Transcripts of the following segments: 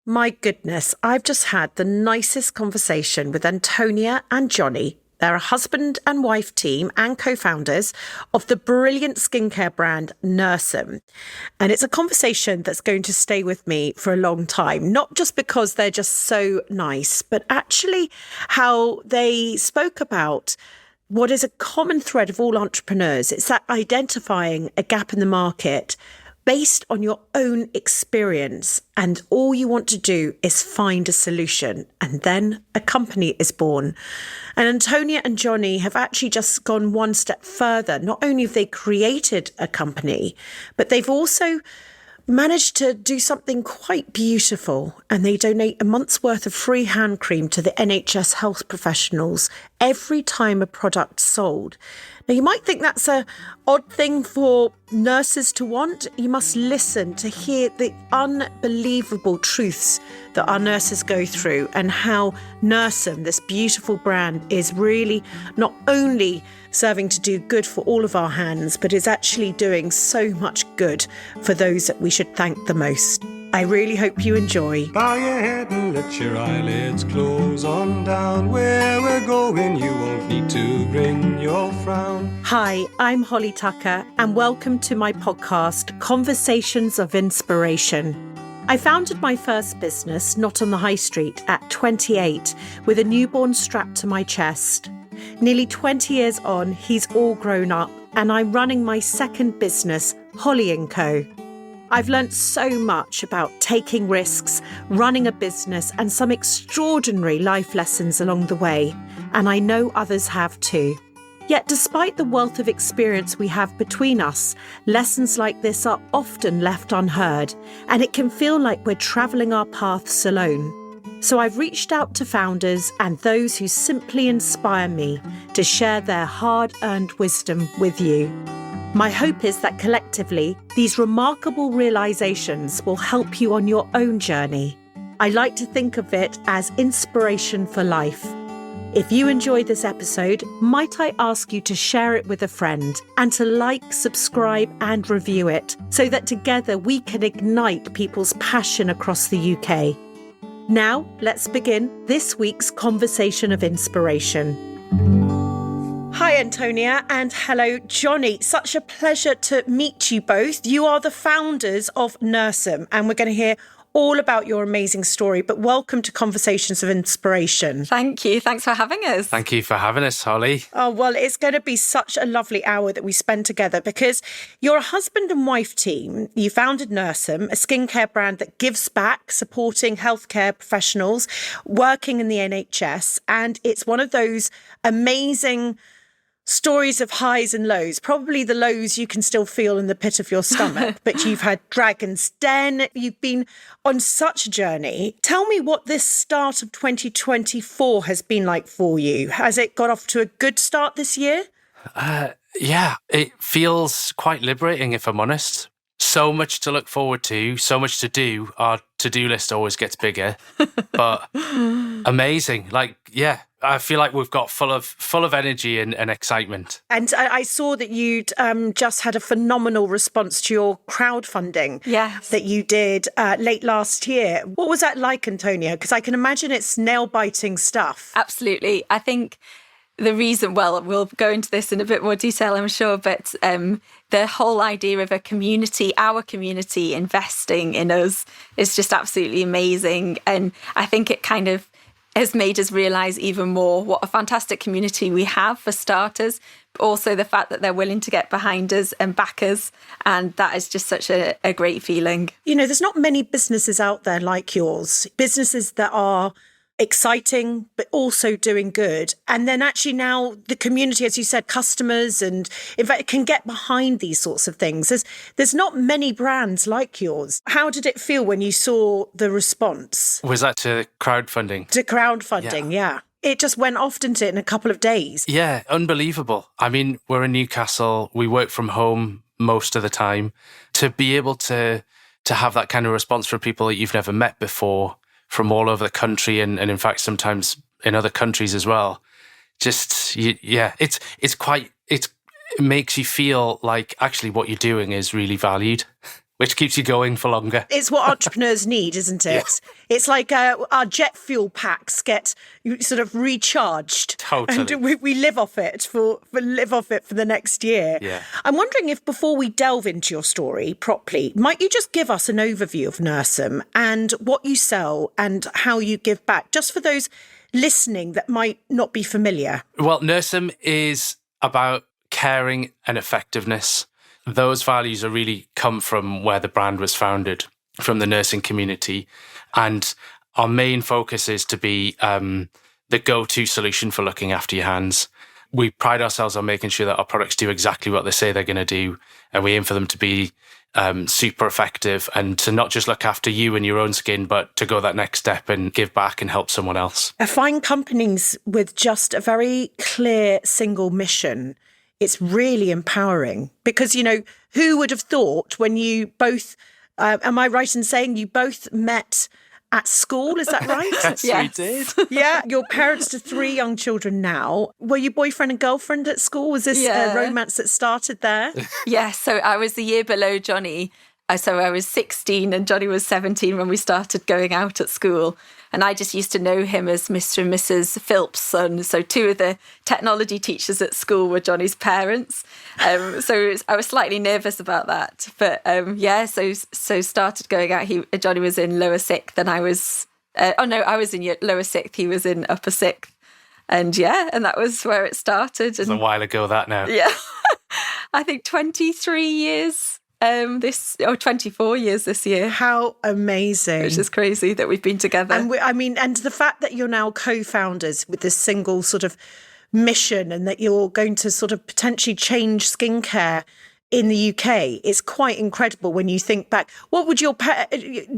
My goodness, I've just had the nicest conversation with Antonia and Jonny. They're a husband and wife team and co-founders of the brilliant skincare brand Nursem. And it's a conversation that's going to stay with me for a long time, not just because they're just so nice, but actually how they spoke about what is a common thread of all entrepreneurs. It's that identifying a gap in the market based on your own experience, and all you want to do is find a solution, and then a company is born. And Antonia and Jonny have actually just gone one step further. Not only have they created a company, but they've also managed to do something quite beautiful, and they donate a month's worth of free hand cream to the NHS health professionals every time a product's sold. Now, you might think that's an odd thing for nurses to want. You must listen to hear the unbelievable truths that our nurses go through, and how Nursem, this beautiful brand, is really not only serving to do good for all of our hands, but is actually doing so much good for those that we should thank the most. I really hope you enjoy. Bow your head and let your eyelids close on down. Where we're going, you won't need to bring your frown. Hi, I'm Holly Tucker, and welcome to my podcast, Conversations of Inspiration. I founded my first business, not on the high street, at 28, with a newborn strapped to my chest. Nearly 20 years on, he's all grown up, and I'm running my second business, Holly & Co. I've learnt so much about taking risks, running a business, and some extraordinary life lessons along the way, and I know others have too. Yet despite the wealth of experience we have between us, lessons like this are often left unheard, and it can feel like we're travelling our paths alone. So I've reached out to founders and those who simply inspire me to share their hard-earned wisdom with you. My hope is that collectively, these remarkable realizations will help you on your own journey. I like to think of it as inspiration for life. If you enjoyed this episode, might I ask you to share it with a friend and to like, subscribe and review it so that together we can ignite people's passion across the UK. Now, let's begin this week's Conversation of Inspiration. Hi, Antonia, and hello, Jonny. Such a pleasure to meet you both. You are the founders of Nursem, and we're going to hear all about your amazing story, but welcome to Conversations of Inspiration. Thank you. Thanks for having us. Thank you for having us, Holly. Oh, well, it's going to be such a lovely hour that we spend together because you're a husband and wife team. You founded Nursem, a skincare brand that gives back, supporting healthcare professionals working in the NHS. And it's one of those amazing stories of highs and lows. Probably the lows you can still feel in the pit of your stomach, but you've had Dragon's Den. You've been on such a journey. Tell me what this start of 2024 has been like for you. Has it got off to a good start this year? Yeah, it feels quite liberating, if I'm honest. So much to look forward to, so much to do. Our to-do list always gets bigger, but amazing. I feel like we've got full of energy and excitement. And I saw that you'd just had a phenomenal response to your crowdfunding that you did late last year. What was that like, Antonia? Because I can imagine it's nail-biting stuff. Absolutely. I think the reason, well, we'll go into this in a bit more detail, I'm sure, but the whole idea of a community, our community investing in us is just absolutely amazing. And I think it kind of has made us realise even more what a fantastic community we have, for starters, but also the fact that they're willing to get behind us and back us. And that is just such a great feeling. You know, there's not many businesses out there like yours, businesses that are exciting, but also doing good. And then actually now the community, as you said, customers, and in fact, can get behind these sorts of things. There's not many brands like yours. How did it feel when you saw the response? Was that to crowdfunding? To crowdfunding, yeah. It just went off, didn't it, in a couple of days? Yeah, unbelievable. I mean, we're in Newcastle. We work from home most of the time. To be able to have that kind of response from people that you've never met before, from all over the country, and in fact sometimes in other countries as well. It makes you feel like actually what you're doing is really valued. which keeps you going for longer. It's what entrepreneurs need, isn't it? Yeah. It's like our jet fuel packs get sort of recharged. Totally. And we live off it for the next year. Yeah. I'm wondering if before we delve into your story properly, might you just give us an overview of Nursem and what you sell and how you give back, just for those listening that might not be familiar? Well, Nursem is about caring and effectiveness. Those values are really come from where the brand was founded, from the nursing community. And our main focus is to be the go-to solution for looking after your hands. We pride ourselves on making sure that our products do exactly what they say they're going to do. And we aim for them to be super effective and to not just look after you and your own skin, but to go that next step and give back and help someone else. I find companies with just a very clear single mission, it's really empowering because, who would have thought when you both, am I right in saying you both met at school? Is that right? Yes, Yes. we did. Yeah. You're parents to 3 young children now. Were you boyfriend and girlfriend at school? Was this Yeah. a romance that started there? Yeah, so I was the year below Johnny. So I was 16 and Johnny was 17 when we started going out at school. And I just used to know him as Mr. and Mrs. Philp's son. So 2 of the technology teachers at school were Johnny's parents. So I was slightly nervous about that. But so started going out. Johnny was in lower sixth and I was, I was in lower sixth. He was in upper sixth. And that was where it started. It's a while ago that now. Yeah, I think 23 years. 24 years this year. How amazing. Which is crazy that we've been together. And and the fact that you're now co-founders with this single sort of mission and that you're going to sort of potentially change skincare in the UK is quite incredible when you think back. What would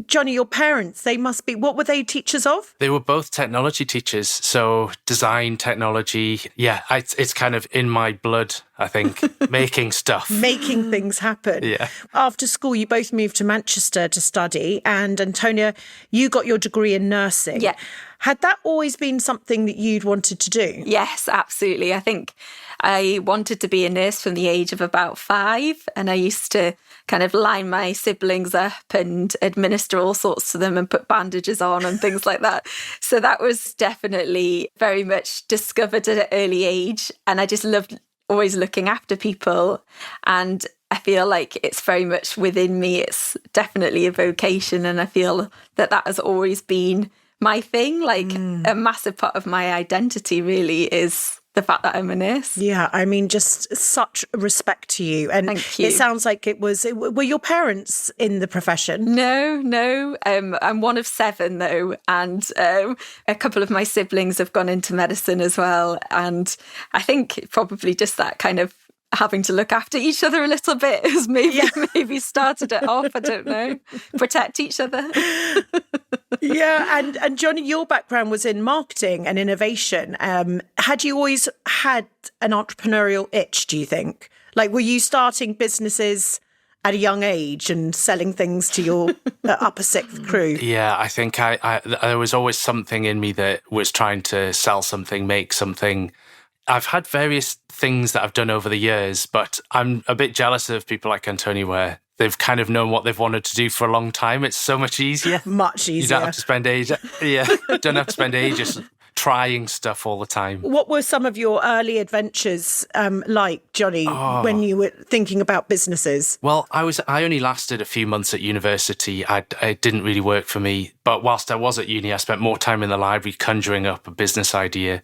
Jonny, your parents, what were they teachers of? They were both technology teachers, so design, technology. Yeah, it's kind of in my blood, I think, making stuff. Making things happen. Yeah. After school, you both moved to Manchester to study, and Antonia, you got your degree in nursing. Yeah. Had that always been something that you'd wanted to do? Yes, absolutely. I think I wanted to be a nurse from the age of about 5, and I used to kind of line my siblings up and administer all sorts to them and put bandages on and things like that. So that was definitely very much discovered at an early age, and I just loved always looking after people. And I feel like it's very much within me. It's definitely a vocation, and I feel that has always been my thing. Like a massive part of my identity really is the fact that I'm a nurse. Yeah, I mean, just such respect to you. And Thank you. It sounds like were your parents in the profession? No. I'm one of 7 though. And a couple of my siblings have gone into medicine as well. And I think probably just that kind of having to look after each other a little bit has maybe started it off. I don't know. Protect each other. Yeah, and Jonny, your background was in marketing and innovation. Had you always had an entrepreneurial itch, do you think? Like, were you starting businesses at a young age and selling things to your upper sixth crew? Yeah, I think I there was always something in me that was trying to sell something, make something. I've had various things that I've done over the years, but I'm a bit jealous of people like Antonia where they've kind of known what they've wanted to do for a long time. It's so much easier. Much easier. You don't have to spend ages trying stuff all the time. What were some of your early adventures like, Jonny, when you were thinking about businesses? Well, I only lasted a few months at university. It didn't really work for me. But whilst I was at uni, I spent more time in the library conjuring up a business idea.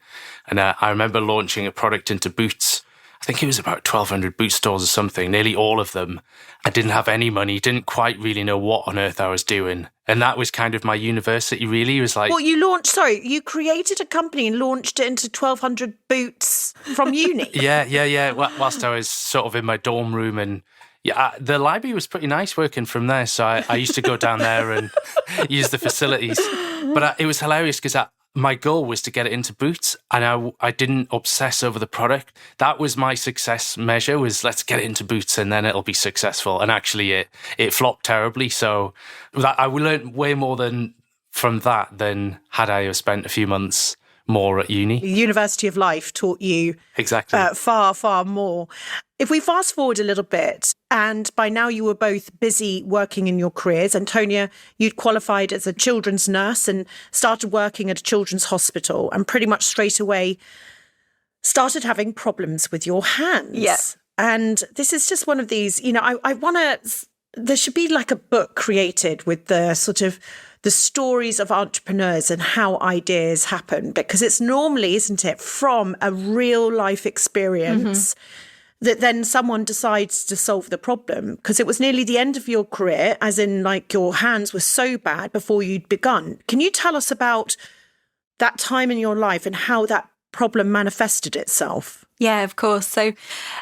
And I remember launching a product into Boots. I think it was about 1,200 boot stores or something, nearly all of them. I didn't have any money, didn't quite really know what on earth I was doing. And that was kind of my university, really. It was like... Well, you created a company and launched it into 1,200 boots from uni. Yeah. Whilst I was sort of in my dorm room and... Yeah, the library was pretty nice working from there. So I used to go down there and use the facilities. But it was hilarious because my goal was to get it into Boots, and I didn't obsess over the product. That was my success measure, was let's get it into Boots and then it'll be successful. And actually it flopped terribly. So I learned way more from that than had I spent a few months more at uni. The University of Life taught you exactly far, far more. If we fast forward a little bit, and by now you were both busy working in your careers. Antonia, you'd qualified as a children's nurse and started working at a children's hospital, and pretty much straight away started having problems with your hands. Yeah. And this is just one of these, I want to, there should be like a book created with the sort of the stories of entrepreneurs and how ideas happen, because it's normally, isn't it, from a real life experience that then someone decides to solve the problem, because it was nearly the end of your career, as in like your hands were so bad before you'd begun. Can you tell us about that time in your life and how that problem manifested itself? Yeah, of course. So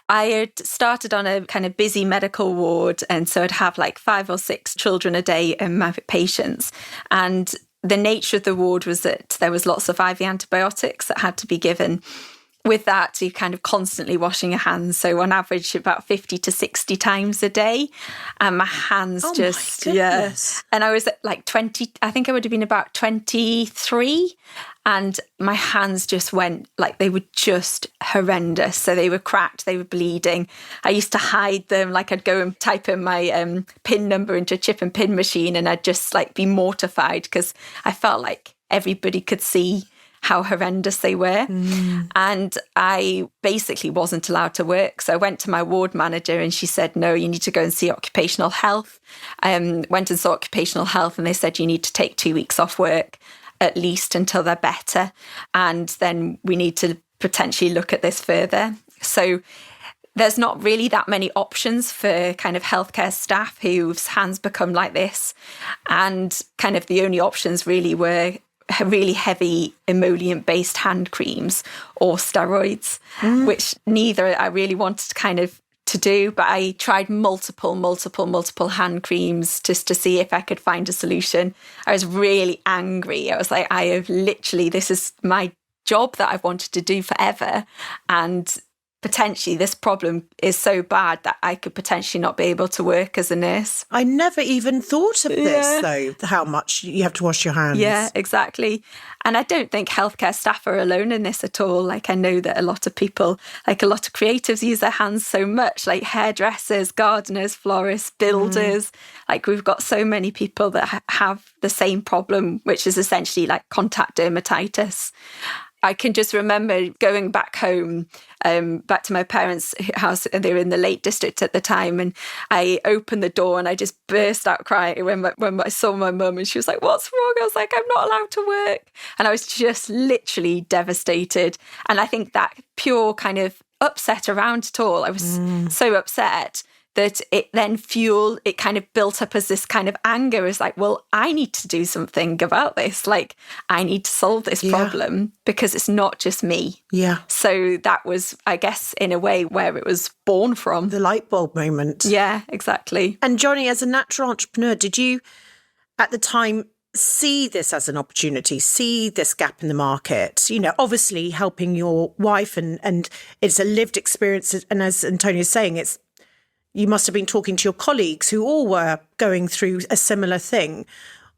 I had started on a kind of busy medical ward, and so I'd have like 5 or 6 children a day in my patients. And the nature of the ward was that there was lots of IV antibiotics that had to be given. With that, you're kind of constantly washing your hands. So on average, about 50 to 60 times a day. And my hands my just, goodness. And I was at like 20, I think I would have been about 23. And my hands just went, like, they were just horrendous. So they were cracked, they were bleeding. I used to hide them. Like, I'd go and type in my PIN number into a chip and pin machine, and I'd just like be mortified because I felt like everybody could see how horrendous they were. And I basically wasn't allowed to work. So I went to my ward manager and she said, no, you need to go and see occupational health. Went and saw occupational health, and they said, you need to take 2 weeks off work at least until they're better. And then we need to potentially look at this further. So there's not really that many options for kind of healthcare staff whose hands become like this. And kind of the only options really were really heavy emollient-based hand creams or steroids, which neither I really wanted to do, but I tried multiple hand creams just to see if I could find a solution. I was really angry. I was like, this is my job that I've wanted to do forever, and potentially this problem is so bad that I could potentially not be able to work as a nurse. I never even thought of this, though, how much you have to wash your hands. Yeah, exactly. And I don't think healthcare staff are alone in this at all. Like, I know that a lot of people, like a lot of creatives, use their hands so much, like hairdressers, gardeners, florists, builders. Like, we've got so many people that have the same problem, which is essentially like contact dermatitis. I can just remember going back home, back to my parents' house, and they were in the Lake District at the time, and I opened the door and I just burst out crying when I saw my mum, and she was like, what's wrong? I was like, I'm not allowed to work. And I was just literally devastated. And I think that pure kind of upset around it all, I was so upset that it then it kind of built up as this kind of anger. It's like, well, I need to do something about this. Like, I need to solve this problem because it's not just me. Yeah. So that was, I guess, in a way where it was born from. The light bulb moment. Yeah, exactly. And Jonny, as a natural entrepreneur, did you at the time see this as an opportunity, see this gap in the market? Obviously helping your wife, and it's a lived experience. And as Antonia's saying, you must have been talking to your colleagues who all were going through a similar thing.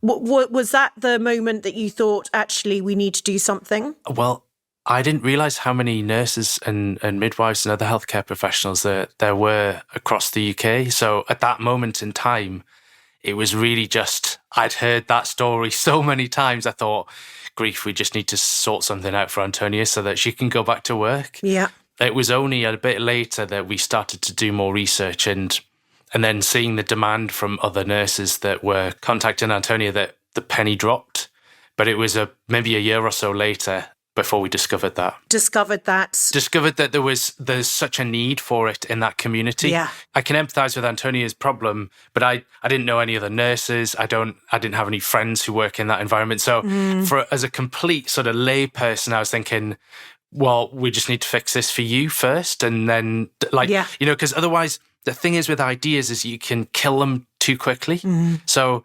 Was that the moment that you thought, actually, we need to do something? Well, I didn't realise how many nurses and midwives and other healthcare professionals there were across the UK. So at that moment in time, it was really just, I'd heard that story so many times. I thought, grief, we just need to sort something out for Antonia so that she can go back to work. Yeah. It was only a bit later that we started to do more research and then seeing the demand from other nurses that were contacting Antonia that the penny dropped. But it was maybe a year or so later before we discovered that. Discovered that there's such a need for it in that community. Yeah. I can empathise with Antonia's problem, but I didn't know any other nurses. I didn't have any friends who work in that environment. So as a complete sort of lay person, I was thinking, well, we just need to fix this for you first. And then, because otherwise the thing is with ideas is you can kill them too quickly. So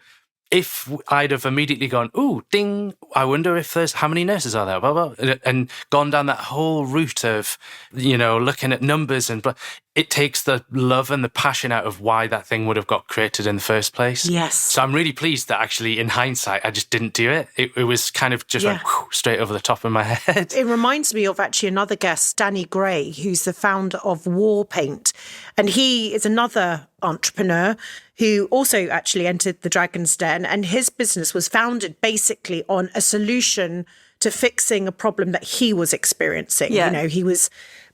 if I'd have immediately gone, ooh, ding, I wonder if how many nurses are there, blah, blah, and gone down that whole route of, looking at numbers but it takes the love and the passion out of why that thing would have got created in the first place. Yes. So I'm really pleased that actually in hindsight, I just didn't do it. It was kind of just like, whew, straight over the top of my head. It reminds me of actually another guest, Danny Gray, who's the founder of War Paint. And he is another entrepreneur who also actually entered the Dragon's Den. And his business was founded basically on a solution to fixing a problem that he was experiencing. Yeah. You know, he was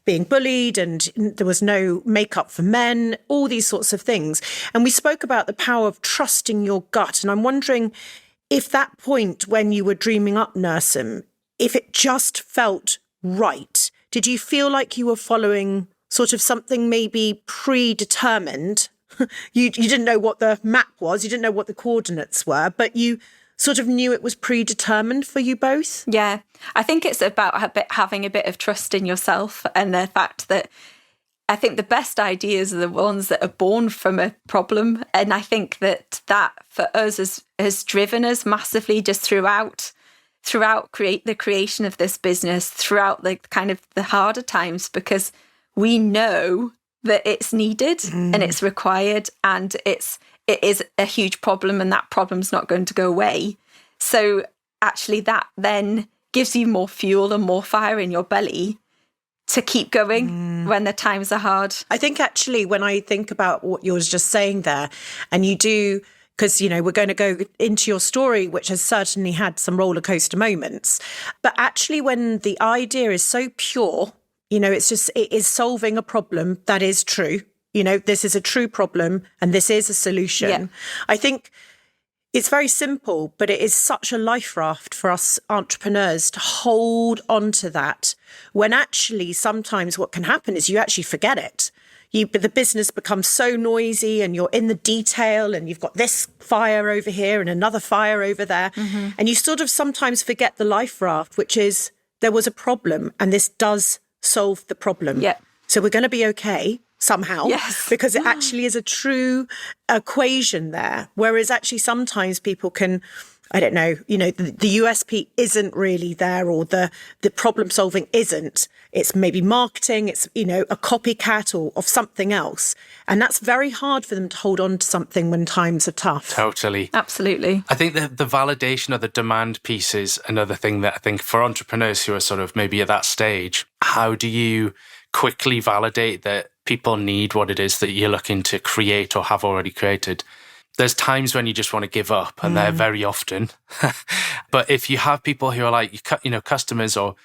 being bullied and there was no makeup for men, all these sorts of things. And we spoke about the power of trusting your gut. And I'm wondering if that point when you were dreaming up Nursem, if it just felt right, did you feel like you were following sort of something maybe predetermined? You didn't know what the map was, you didn't know what the coordinates were, but you sort of knew it was predetermined for you both? Yeah, I think it's about having a bit of trust in yourself, and the fact that I think the best ideas are the ones that are born from a problem. And I think that for us has driven us massively just throughout the creation of this business, throughout the kind of the harder times, because we know that it's needed and it's required, and it is a huge problem, and that problem's not going to go away. So actually that then gives you more fuel and more fire in your belly to keep going when the times are hard. I think actually when I think about what you was just saying there, and you do, because, you know, we're going to go into your story, which has certainly had some roller coaster moments, but actually when the idea is so pure, you know, it is solving a problem that is true. You know, this is a true problem and this is a solution. Yeah. I think it's very simple, but it is such a life raft for us entrepreneurs to hold on to that, when actually sometimes what can happen is you actually forget it. The business becomes so noisy and you're in the detail and you've got this fire over here and another fire over there. Mm-hmm. And you sort of sometimes forget the life raft, which is there was a problem and this does solve the problem. Yeah. So we're going to be okay somehow, yes, because it actually is a true equation there. Whereas actually sometimes people can, I don't know, you know, the USP isn't really there, or the problem solving isn't. It's maybe marketing, it's, you know, a copycat or of something else. And that's very hard for them to hold on to something when times are tough. Totally. Absolutely. I think that the validation of the demand piece is another thing that I think for entrepreneurs who are sort of maybe at that stage, how do you quickly validate that people need what it is that you're looking to create or have already created? There's times when you just want to give up, and they're very often. But if you have people who are like, you know, customers or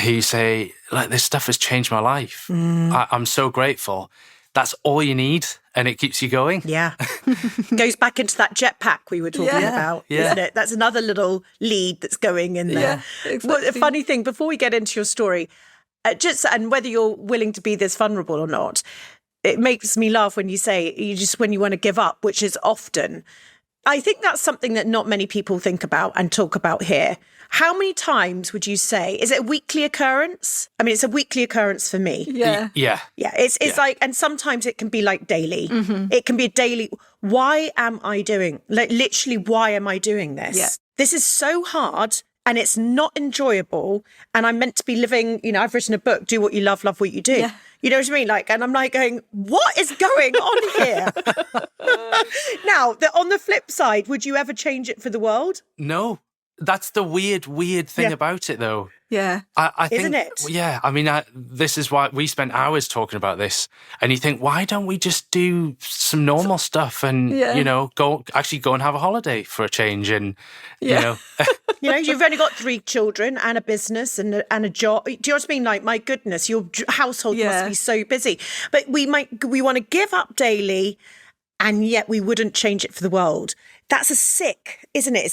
who say, like, this stuff has changed my life. I'm so grateful. That's all you need, and it keeps you going. Yeah. Goes back into that jetpack we were talking about, isn't it? That's another little lead that's going in there. Yeah, exactly. Well, a funny thing, before we get into your story, and whether you're willing to be this vulnerable or not, it makes me laugh when you say when you want to give up, which is often. I think that's something that not many people think about and talk about here. How many times would you say, is it a weekly occurrence? I mean, it's a weekly occurrence for me. Yeah. Yeah. Yeah. It's like, and sometimes it can be like daily. Mm-hmm. It can be a daily. Why am I doing, like, literally, why am I doing this? Yeah. This is so hard. And it's not enjoyable. And I'm meant to be living, you know, I've written a book, do what you love what you do. Yeah. You know what I mean? Like, and I'm like going, what is going on here? Now, on the flip side, would you ever change it for the world? No. That's the weird thing about it, though. Yeah. I think, isn't it? Yeah. I mean, this is why we spent hours talking about this. And you think, why don't we just do some normal stuff and, you know, go and have a holiday for a change? And, you know. You know, you've only got 3 children and a business and a job. Do you know what I mean? Like, my goodness, your household must be so busy. But we want to give up daily, and yet we wouldn't change it for the world. That's a sick, isn't it?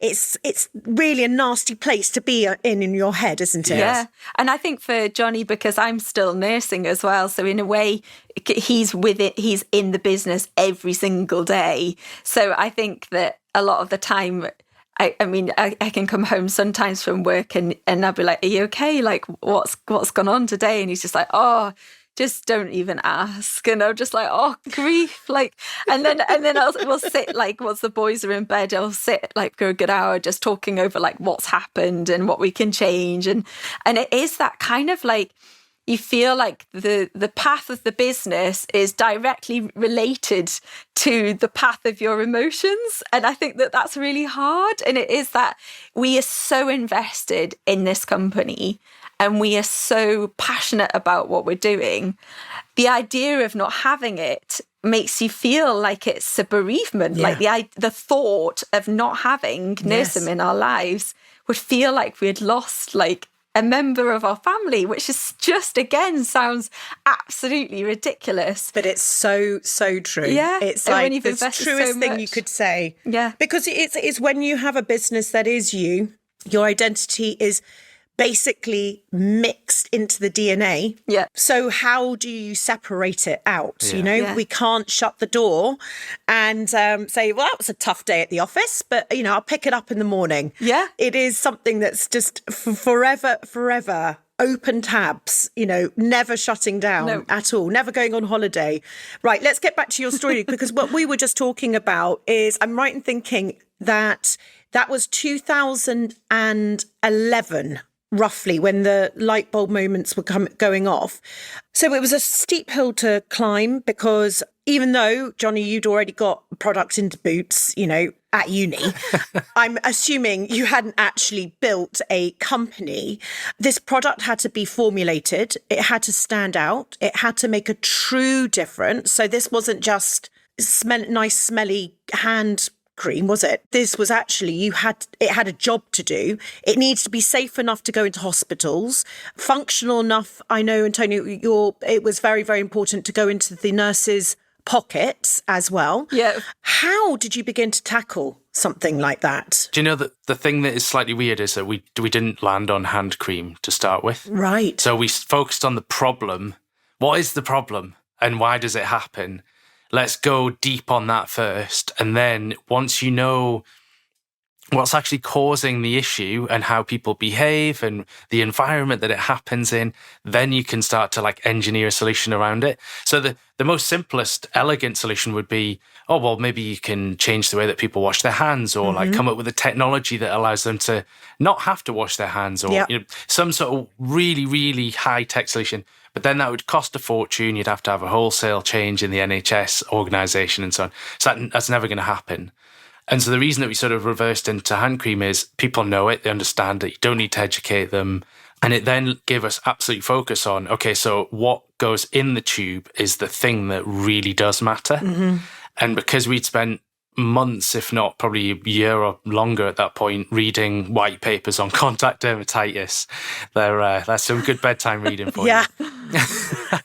It's really a nasty place to be in your head, isn't it? Yeah. And I think for Jonny, because I'm still nursing as well, so in a way he's with it, he's in the business every single day. So I think that a lot of the time, I can come home sometimes from work and I'll be like, are you okay? Like, what's gone on today? And he's just like, oh, just don't even ask. And I'm just like, oh, grief. Like, and then we'll sit, like, once the boys are in bed, I'll sit like for a good hour just talking over like what's happened and what we can change. And it is that kind of like you feel like the path of the business is directly related to the path of your emotions. And I think that that's really hard. And it is that we are so invested in this company and we are so passionate about what we're doing. The idea of not having it makes you feel like it's a bereavement. Yeah. Like the thought of not having Nursem in our lives would feel like we had lost like a member of our family, which is just, again, sounds absolutely ridiculous. But it's so true. Yeah. It's And when like you've the invested truest so thing much. you could say. Yeah. Because it's when you have a business that is you, your identity is basically mixed into the DNA. Yeah. So how do you separate it out? Yeah. You know, Yeah. we can't shut the door and say, well, that was a tough day at the office, but, you know, I'll pick it up in the morning. Yeah. It is something that's just forever open tabs, you know, never shutting down at all, never going on holiday. Right, let's get back to your story, because what we were just talking about is, I'm right in thinking that was 2011, roughly, when the light bulb moments were going off. So it was a steep hill to climb, because even though, Jonny, you'd already got product into Boots, you know, at uni, I'm assuming you hadn't actually built a company. This product had to be formulated. It had to stand out. It had to make a true difference. So this wasn't just nice, smelly hand cream, was it? This was actually, it had a job to do. It needs to be safe enough to go into hospitals, functional enough. I know, Antonia, it was very, very important to go into the nurses' pockets as well. Yeah. How did you begin to tackle something like that? Do you know that the thing that is slightly weird is that we didn't land on hand cream to start with. Right. So we focused on the problem. What is the problem and why does it happen? Let's go deep on that first. And then once you know what's actually causing the issue and how people behave and the environment that it happens in, then you can start to like engineer a solution around it. So the most simplest, elegant solution would be, oh, well, maybe you can change the way that people wash their hands, or like come up with a technology that allows them to not have to wash their hands, or you know, some sort of really, really high-tech solution. But then that would cost a fortune. You'd have to have a wholesale change in the NHS organisation and so on. So that's never going to happen. And so the reason that we sort of reversed into hand cream is people know it, they understand it, you don't need to educate them. And it then gave us absolute focus on, okay, so what goes in the tube is the thing that really does matter. And because we'd spent months, if not probably a year or longer at that point, reading white papers on contact dermatitis, that's some good bedtime reading for you.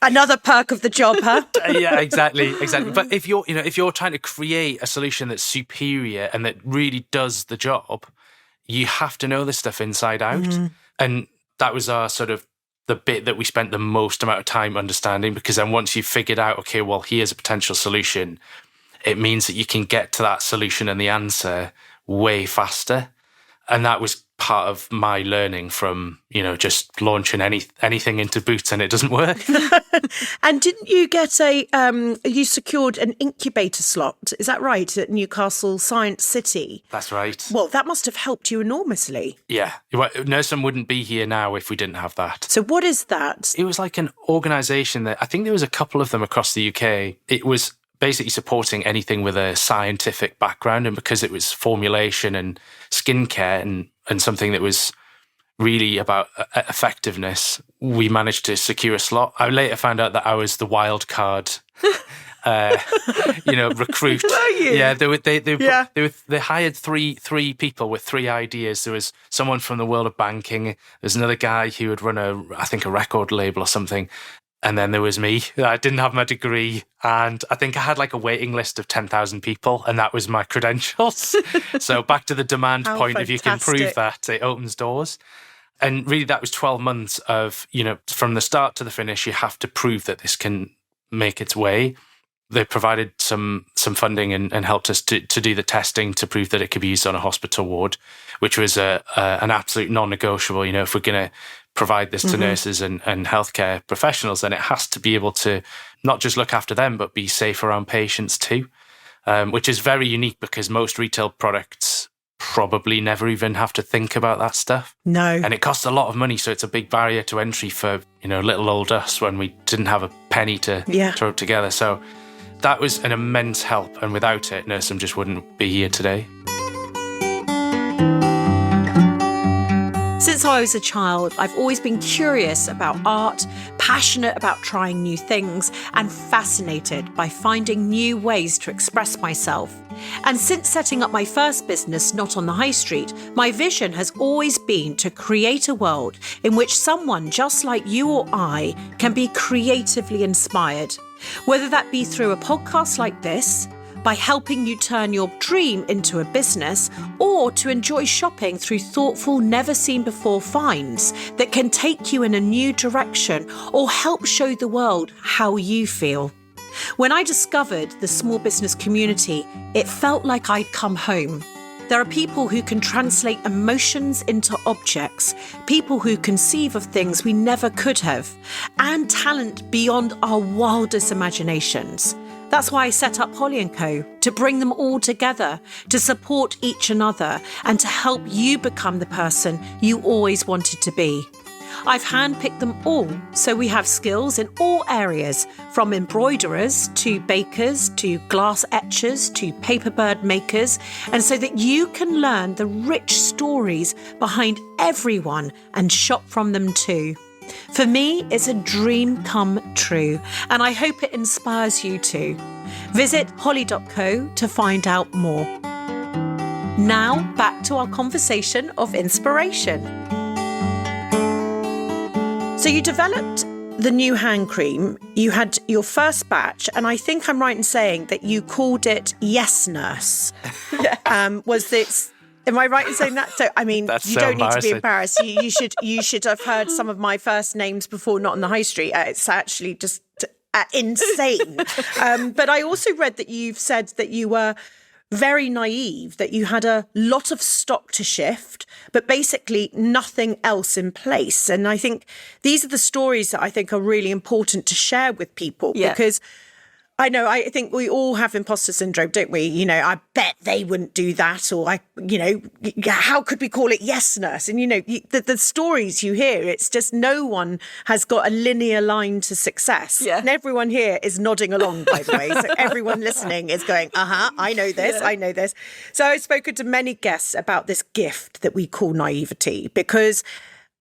Another perk of the job, huh? Yeah, exactly. But if you're trying to create a solution that's superior and that really does the job, you have to know this stuff inside out. And that was our sort of the bit that we spent the most amount of time understanding, because then once you've figured out, okay, well, here's a potential solution, it means that you can get to that solution and the answer way faster. And that was part of my learning from, you know, just launching anything into Boots and it doesn't work. And didn't you get you secured an incubator slot, is that right, at Newcastle Science City? That's right. Well, that must have helped you enormously. Yeah. Nursem wouldn't be here now if we didn't have that. So what is that? It was like an organisation that, I think there was a couple of them across the UK. It was basically supporting anything with a scientific background, and because it was formulation and skincare and something that was really about effectiveness, we managed to secure a slot. I later found out that I was the wild card, recruit. Were you? Yeah, they hired three people with three ideas. There was someone from the world of banking. There's another guy who would run a record label or something. And then there was me. I didn't have my degree. And I think I had like a waiting list of 10,000 people, and that was my credentials. So back to the demand point, if you can prove that, it opens doors. And really that was 12 months of, you know, from the start to the finish, you have to prove that this can make its way. They provided some funding and helped us to do the testing to prove that it could be used on a hospital ward, which was an absolute non-negotiable. You know, if we're going to provide this to nurses and healthcare professionals, then it has to be able to not just look after them, but be safe around patients too, which is very unique because most retail products probably never even have to think about that stuff. No. And it costs a lot of money, so it's a big barrier to entry for, little old us when we didn't have a penny to throw together. So that was an immense help, and without it, Nursem just wouldn't be here today. Since I was a child, I've always been curious about art, passionate about trying new things, and fascinated by finding new ways to express myself. And since setting up my first business, Not on the High Street, my vision has always been to create a world in which someone just like you or I can be creatively inspired. Whether that be through a podcast like this, by helping you turn your dream into a business, or to enjoy shopping through thoughtful, never-seen-before finds that can take you in a new direction or help show the world how you feel. When I discovered the small business community, it felt like I'd come home. There are people who can translate emotions into objects, people who conceive of things we never could have, and talent beyond our wildest imaginations. That's why I set up Holly & Co, to bring them all together, to support each another, and to help you become the person you always wanted to be. I've handpicked them all, so we have skills in all areas, from embroiderers to bakers to glass etchers to paperbird makers, and so that you can learn the rich stories behind everyone and shop from them too. For me, it's a dream come true, and I hope it inspires you too. Visit holly.co to find out more. Now, back to our conversation of inspiration. So you developed the new hand cream. You had your first batch, and I think I'm right in saying that you called it Yes Nurse. Was this... Am I right in saying that? So, I mean, That's you so don't need to be embarrassed. You should have heard some of my first names before, Not on the High Street. It's actually just insane. But I also read that you've said that you were very naive, that you had a lot of stock to shift, but basically nothing else in place. And I think these are the stories that I think are really important to share with people because I think we all have imposter syndrome, don't we? I bet they wouldn't do that, or how could we call it Yes Nurse? And, the stories you hear, it's just no one has got a linear line to success. Yeah. And everyone here is nodding along, by the way. So everyone listening is going, I know this, I know this. So I've spoken to many guests about this gift that we call naivety, because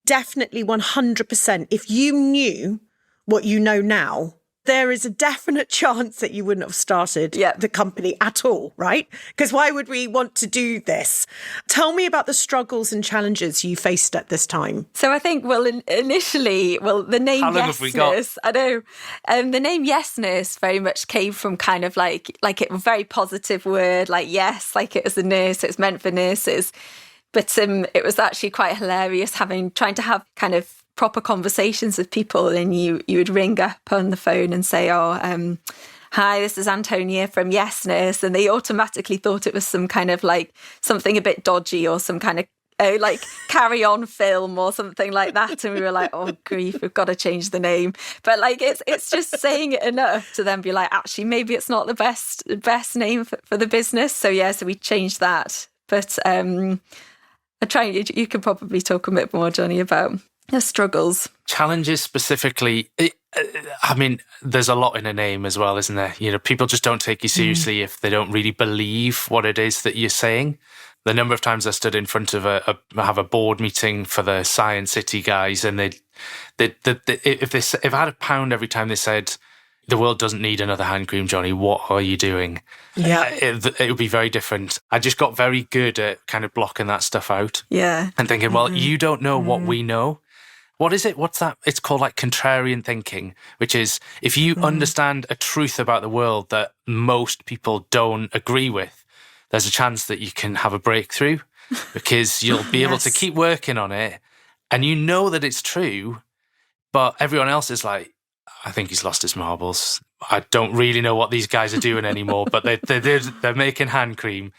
definitely 100%, if you knew what you know now, there is a definite chance that you wouldn't have started the company at all, right? Because why would we want to do this? Tell me about the struggles and challenges you faced at this time. So I think, initially, the name How long Yes have we got? Nurse, I know, the name Yes Nurse very much came from kind of like it was a very positive word, like yes, like it was a nurse, it's meant for nurses. But it was actually quite hilarious trying to have kind of proper conversations with people, and you would ring up on the phone and say, hi, this is Antonia from Yes Nurse, and they automatically thought it was some kind of like something a bit dodgy or some kind of like Carry On film or something like that, and we were like, oh grief, we've got to change the name. But like it's just saying it enough to then be like, actually maybe it's not the best name for the business. So we changed that. But you could probably talk a bit more, Jonny, about the struggles. Challenges specifically, there's a lot in a name as well, isn't there? People just don't take you seriously if they don't really believe what it is that you're saying. The number of times I stood in front of have a board meeting for the Science City guys, and if I had £1 every time they said, the world doesn't need another hand cream, Jonny, what are you doing? Yeah. It would be very different. I just got very good at kind of blocking that stuff out. Yeah. And thinking, you don't know what we know. What is it? What's that? It's called like contrarian thinking, which is if you understand a truth about the world that most people don't agree with, there's a chance that you can have a breakthrough because you'll be able to keep working on it, and you know that it's true, but everyone else is like, I think he's lost his marbles. I don't really know what these guys are doing anymore, but they're making hand cream.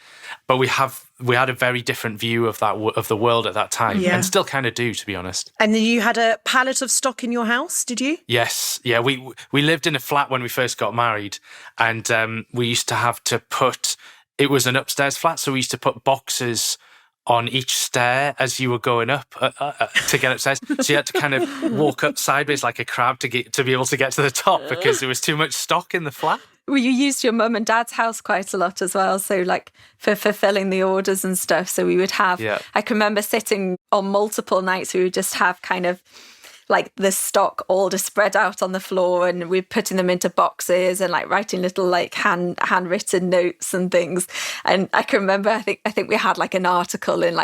But we had a very different view of the world at that time, and still kind of do, to be honest. And then you had a pallet of stock in your house, did you? Yes, yeah. We lived in a flat when we first got married, and we used to have to put. It was an upstairs flat, so we used to put boxes on each stair as you were going up to get upstairs. So you had to kind of walk up sideways like a crab to be able to get to the top because there was too much stock in the flat. Well, you used your mum and dad's house quite a lot as well. So like for fulfilling the orders and stuff. So we would have, I can remember sitting on multiple nights, we would just have kind of like the stock all just spread out on the floor, and we're putting them into boxes and like writing little like handwritten notes and things. And I can remember, I think we had like an article in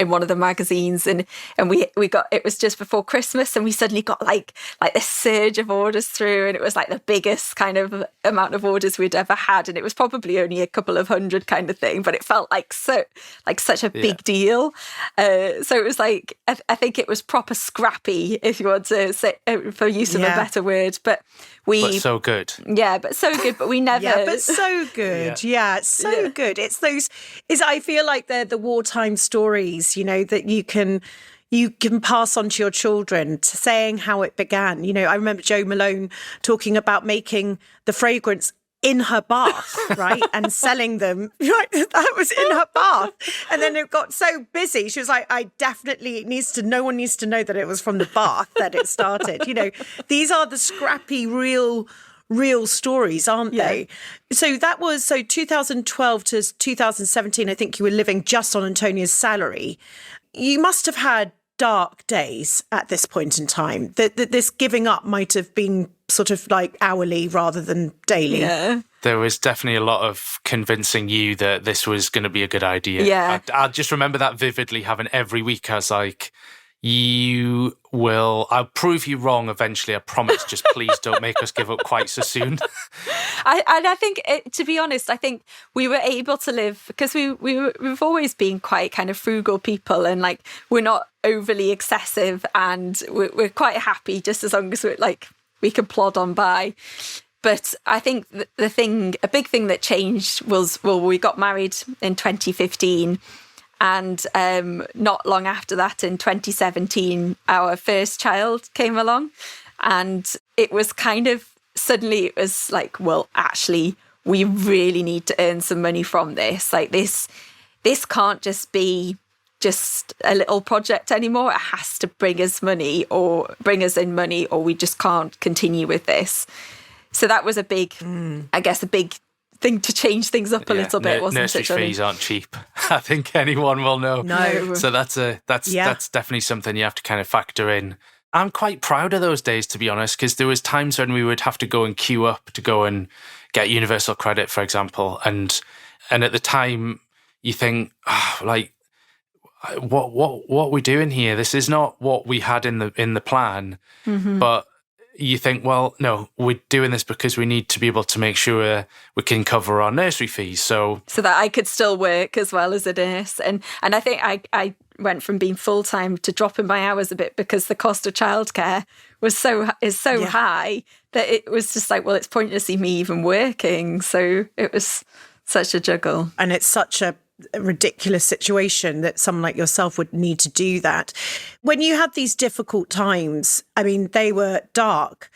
one of the magazines, and we got, it was just before Christmas, and we suddenly got like this surge of orders through, and it was like the biggest kind of amount of orders we'd ever had, and it was probably only a couple of hundred kind of thing, but it felt like such a big deal. So it was like, I think it was proper scrappy, if you want to say, for use of a better word, but so good. Yeah, but so good, but we never. Yeah, but so good. Yeah, so good. It's those. I feel like they're the wartime stories, you know, that you can pass on to your children, to saying how it began. You know, I remember Jo Malone talking about making the fragrance in her bath, right? And selling them, right? That was in her bath. And then it got so busy. She was like, no one needs to know that it was from the bath that it started. You know, these are the scrappy, real stories, aren't they? So that was, 2012 to 2017, I think you were living just on Antonia's salary. You must have had dark days at this point in time. That this giving up might have been sort of like hourly rather than daily. Yeah. There was definitely a lot of convincing you that this was going to be a good idea. Yeah. I just remember that vividly, having every week. I was like, I'll prove you wrong eventually, I promise. Just please don't make us give up quite so soon. I think, to be honest, I think we were able to live, because we've always been quite kind of frugal people, and like we're not overly excessive, and we're quite happy just as long as we can plod on by. But I think a big thing that changed was, we got married in 2015. And not long after that, in 2017, our first child came along. And it was kind of, suddenly it was like, well, actually, we really need to earn some money from this. Like this can't just be just a little project anymore. It has to bring us in money, or we just can't continue with this. So that was a big thing to change things up a little bit, wasn't it? Nursery fees aren't cheap. I think anyone will know. No. So that's definitely something you have to kind of factor in. I'm quite proud of those days, to be honest, because there was times when we would have to go and queue up to go and get universal credit, for example, and at the time you think, what are we doing here? This is not what we had in the plan, but you think, well, no, we're doing this because we need to be able to make sure we can cover our nursery fees. So that I could still work as well as a nurse. And I think I went from being full-time to dropping my hours a bit, because the cost of childcare is so high that it was just like, well, it's pointless in me even working. So it was such a juggle. And it's such a ridiculous situation that someone like yourself would need to do that. When you had these difficult times, I mean, they were dark,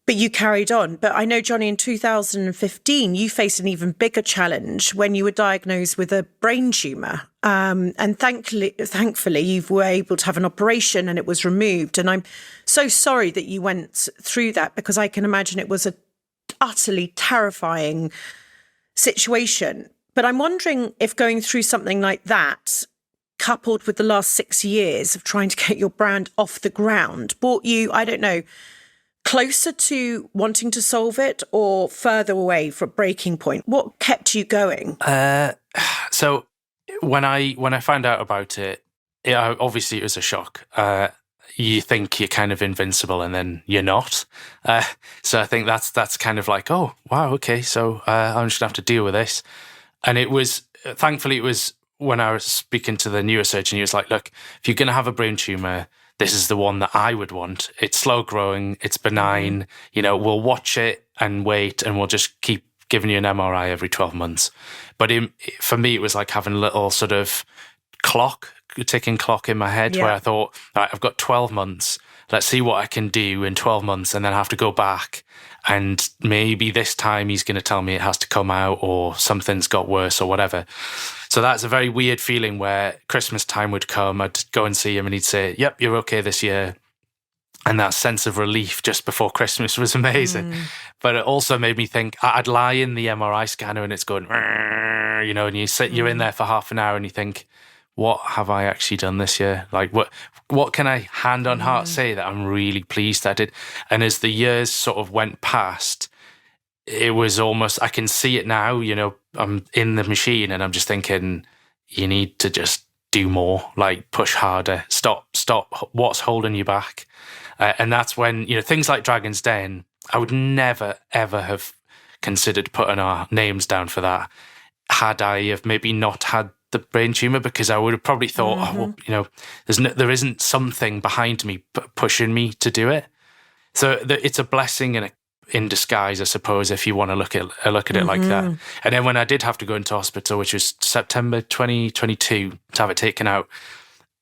but you carried on. But I know, Jonny, in 2015, you faced an even bigger challenge when you were diagnosed with a brain tumour. And thankfully, you were able to have an operation and it was removed. And I'm so sorry that you went through that, because I can imagine it was an utterly terrifying situation. But I'm wondering if going through something like that, coupled with the last 6 years of trying to get your brand off the ground, brought you, I don't know, closer to wanting to solve it or further away from breaking point? What kept you going? So when I found out about it, obviously it was a shock. You think you're kind of invincible, and then you're not. So I think that's kind of like, oh, wow, okay, so I'm just going to have to deal with this. And thankfully it was when I was speaking to the neurosurgeon, he was like, look, if you're going to have a brain tumour, this is the one that I would want. It's slow growing, it's benign, we'll watch it and wait, and we'll just keep giving you an MRI every 12 months. But for me, it was like having a little sort of ticking clock in my head, where I thought, all right, I've got 12 months. let's see what I can do in 12 months and then have to go back. And maybe this time he's going to tell me it has to come out or something's got worse or whatever. So that's a very weird feeling where Christmas time would come, I'd go and see him and he'd say, yep, you're okay this year. And that sense of relief just before Christmas was amazing. But it also made me think, I'd lie in the MRI scanner and it's going, you know, and you're in there for half an hour and you think, what have I actually done this year? Like, what can I hand on heart say that I'm really pleased I did? And as the years sort of went past, it was almost, I can see it now, you know, I'm in the machine and I'm just thinking, you need to just do more, like push harder, stop what's holding you back. And that's when, you know, things like Dragon's Den, I would never, ever have considered putting our names down for that had I have maybe not had the brain tumour, because I would have probably thought, oh, well, you know, there isn't something behind me pushing me to do it. So it's a blessing in disguise, I suppose, if you want to look at it like that. And then when I did have to go into hospital, which was September 2022, to have it taken out,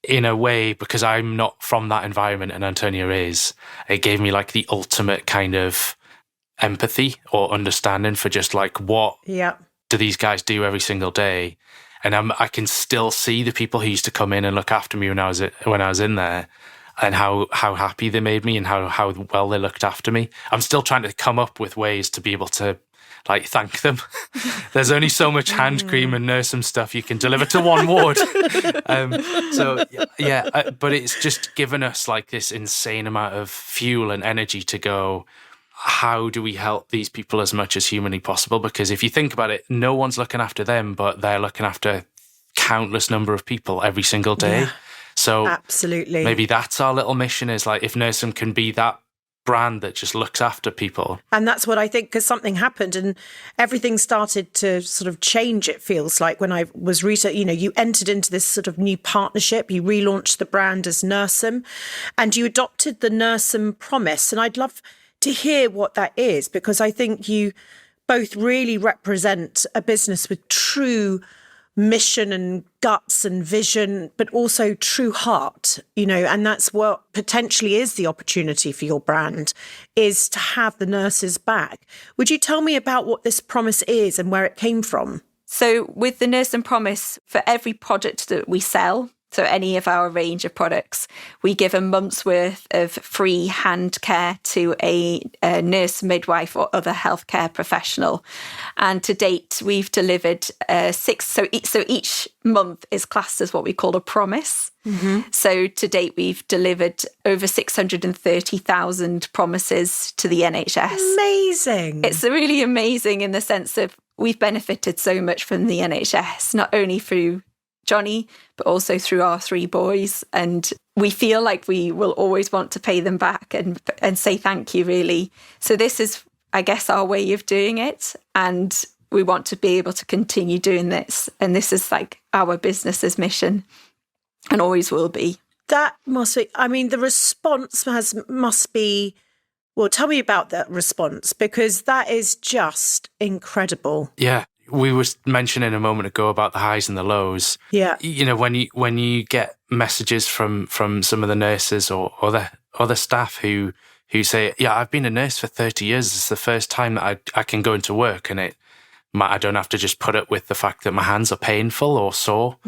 in a way, because I'm not from that environment and Antonia is, it gave me like the ultimate kind of empathy or understanding for just like, what do these guys do every single day? And I can still see the people who used to come in and look after me when I was in there, and how happy they made me and how well they looked after me. I'm still trying to come up with ways to be able to like thank them. There's only so much hand cream and Nursem stuff you can deliver to one ward. But it's just given us like this insane amount of fuel and energy to go, how do we help these people as much as humanly possible? Because if you think about it, no one's looking after them, but they're looking after countless number of people every single day. Yeah, so absolutely, maybe that's our little mission, is like, if Nursem can be that brand that just looks after people. And that's what I think, because something happened and everything started to sort of change, it feels like, when I was researching. You know, you entered into this sort of new partnership, you relaunched the brand as Nursem, and you adopted the Nursem promise. And I'd love to hear what that is, because I think you both really represent a business with true mission and guts and vision, but also true heart, you know, and that's what potentially is the opportunity for your brand, is to have the nurses back. Would you tell me about what this promise is and where it came from? So with the Nursem promise, for every product that we sell, so any of our range of products, we give a month's worth of free hand care to a nurse, midwife or other healthcare professional. And to date, we've delivered 6. So each month is classed as what we call a promise. So to date, we've delivered over 630,000 promises to the NHS. Amazing. It's really amazing in the sense of we've benefited so much from the NHS, not only through Jonny, but also through our 3 boys. And we feel like we will always want to pay them back and say thank you, really. So this is, I guess, our way of doing it. And we want to be able to continue doing this. And this is like our business's mission and always will be. That must be, I mean, the response must be, well, tell me about that response, because that is just incredible. Yeah. We were mentioning a moment ago about the highs and the lows. Yeah. You know, when you get messages from some of the nurses or other staff who say, yeah, I've been a nurse for 30 years. It's the first time that I can go into work and I don't have to just put up with the fact that my hands are painful or sore.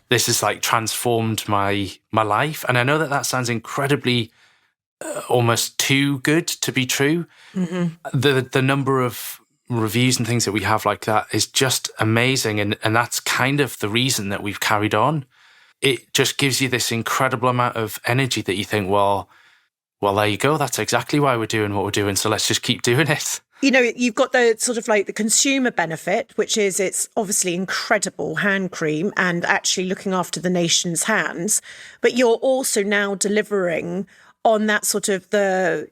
This has like transformed my life. And I know that sounds incredibly almost too good to be true. The number of reviews and things that we have like that is just amazing, and that's kind of the reason that we've carried on. It just gives you this incredible amount of energy that you think, well there you go, that's exactly why we're doing what we're doing, so let's just keep doing it. You know, you've got the sort of like the consumer benefit, which is it's obviously incredible hand cream and actually looking after the nation's hands, but you're also now delivering on that sort of the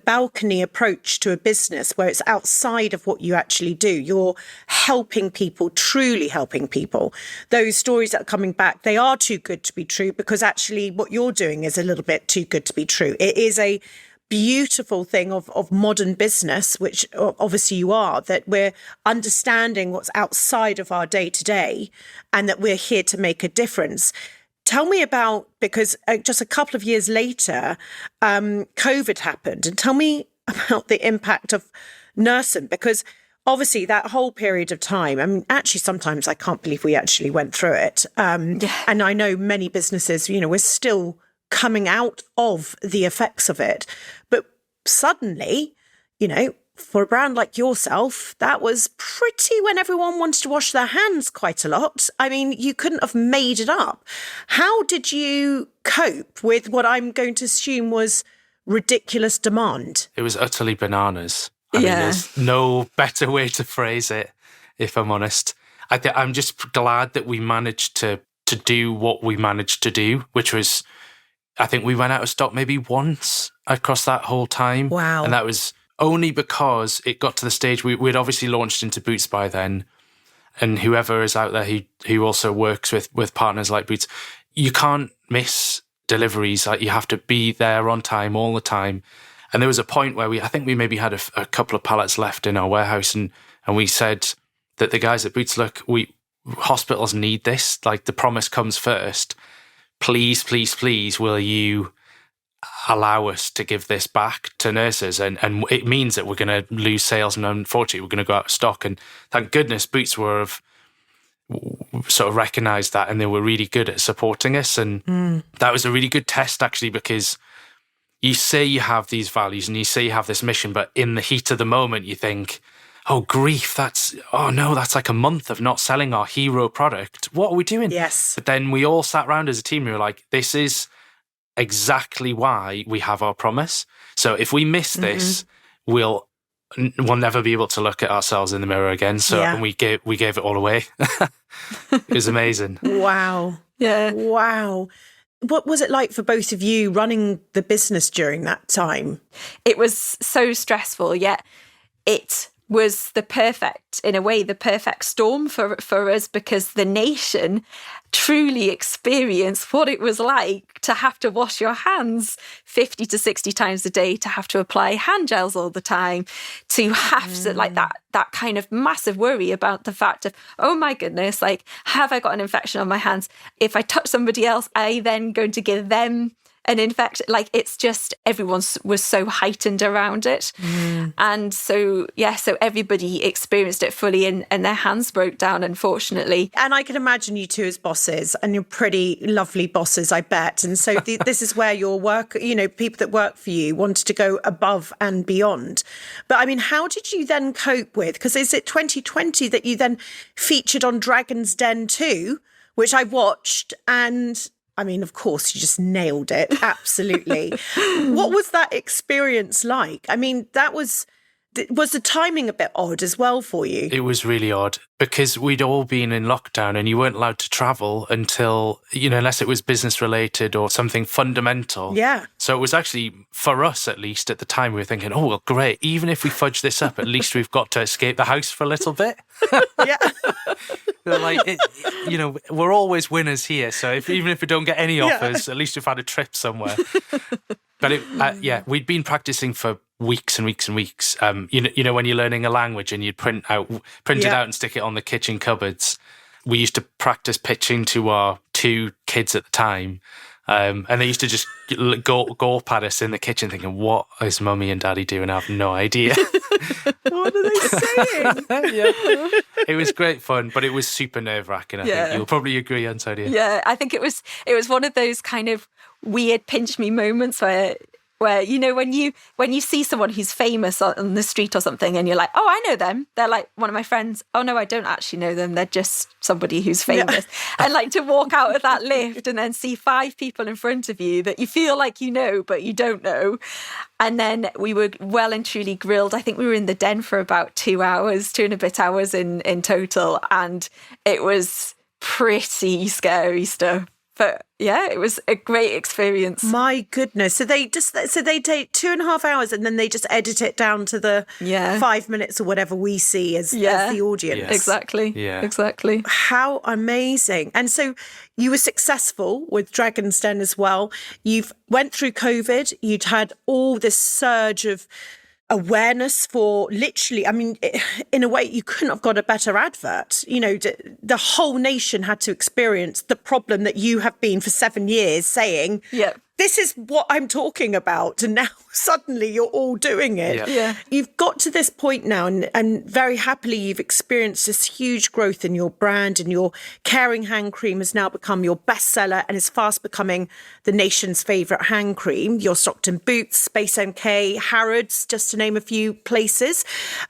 balcony approach to a business where it's outside of what you actually do. You're helping people, truly helping people. Those stories that are coming back, they are too good to be true, because actually what you're doing is a little bit too good to be true. It is a beautiful thing of modern business, which obviously you are, that we're understanding what's outside of our day to day and that we're here to make a difference. tell me about, because just a couple of years later, COVID happened, and tell me about the impact of Nursem, because obviously that whole period of time, I mean, actually, sometimes I can't believe we actually went through it. And I know many businesses, we're still coming out of the effects of it. But suddenly, for a brand like yourself, that was pretty when everyone wanted to wash their hands quite a lot. I mean, you couldn't have made it up. How did you cope with what I'm going to assume was ridiculous demand? It was utterly bananas. I mean, there's no better way to phrase it, if I'm honest. I'm just glad that we managed to do what we managed to do, which was, I think we went out of stock maybe once across that whole time. Wow. And that was only because it got to the stage we'd obviously launched into Boots by then. And whoever is out there who also works with partners like Boots, you can't miss deliveries. Like, you have to be there on time all the time. And there was a point where I think we maybe had a couple of pallets left in our warehouse, and we said that the guys at Boots, look, hospitals need this. Like, the promise comes first. Please, please, please, will you allow us to give this back to nurses? And it means that we're going to lose sales, and unfortunately we're going to go out of stock. And thank goodness Boots sort of recognised that, and they were really good at supporting us. And that was a really good test, actually, because you say you have these values and you say you have this mission, but in the heat of the moment, you think, oh, grief, that's like a month of not selling our hero product. What are we doing? Yes. But then we all sat around as a team and we were like, this is exactly why we have our promise. So if we miss this, we'll never be able to look at ourselves in the mirror again. So and we gave it all away. It was amazing. Wow. Yeah. Wow. What was it like for both of you running the business during that time? It was so stressful, yet it was the perfect storm for us, because the nation truly experienced what it was like to have to wash your hands 50 to 60 times a day, to have to apply hand gels all the time, to have to, like, that kind of massive worry about the fact of, oh my goodness, like, have I got an infection on my hands? If I touch somebody else, are I then going to give them an infection? Like, it's just, everyone was so heightened around it. And so everybody experienced it fully, and their hands broke down, unfortunately. And I can imagine you two as bosses, and you're pretty lovely bosses, I bet. And so this is where your work, people that work for you wanted to go above and beyond. But I mean, how did you then cope with, because is it 2020 that you then featured on Dragon's Den 2, which I watched, and I mean, of course, you just nailed it. Absolutely. What was that experience like? I mean, was the timing a bit odd as well for you? It was really odd, because we'd all been in lockdown and you weren't allowed to travel until, unless it was business related or something fundamental. Yeah. So it was actually, for us at least at the time, we were thinking, oh, well, great. Even if we fudge this up, at least we've got to escape the house for a little bit. Yeah. Like, we're always winners here. So even if we don't get any offers, at least we've had a trip somewhere. But we'd been practicing for weeks and weeks and weeks. When you're learning a language and you'd print it out and stick it on the kitchen cupboards. We used to practice pitching to our two kids at the time. And they used to just gawp at us in the kitchen thinking, what is mummy and daddy doing? I have no idea. What are they saying? It was great fun, but it was super nerve-wracking. I think you'll probably agree, Antonia. Yeah, I think it was one of those kind of weird pinch me moments where when you see someone who's famous on the street or something, and you're like, oh, I know them, they're like one of my friends. Oh no, I don't actually know them, they're just somebody who's famous. And like, to walk out of that lift and then see 5 people in front of you that you feel like you know but you don't know. And then we were well and truly grilled. I think we were in the den for about 2 and a bit hours in total, and it was pretty scary stuff. But yeah, it was a great experience. My goodness. So they take 2.5 hours and then they just edit it down to the 5 minutes or whatever we see as the audience. Yes. Exactly. Yeah. Exactly. How amazing. And so you were successful with Dragon's Den as well. You've went through COVID. You'd had all this surge of awareness for literally, I mean, in a way, you couldn't have got a better advert. You know, the whole nation had to experience the problem that you have been for 7 years saying, this is what I'm talking about. And now suddenly you're all doing it. Yeah. You've got to this point now, and very happily you've experienced this huge growth in your brand, and your Caring Hand Cream has now become your bestseller and is fast becoming the nation's favourite hand cream. Your Stockton Boots, Space NK, Harrods, just to name a few places.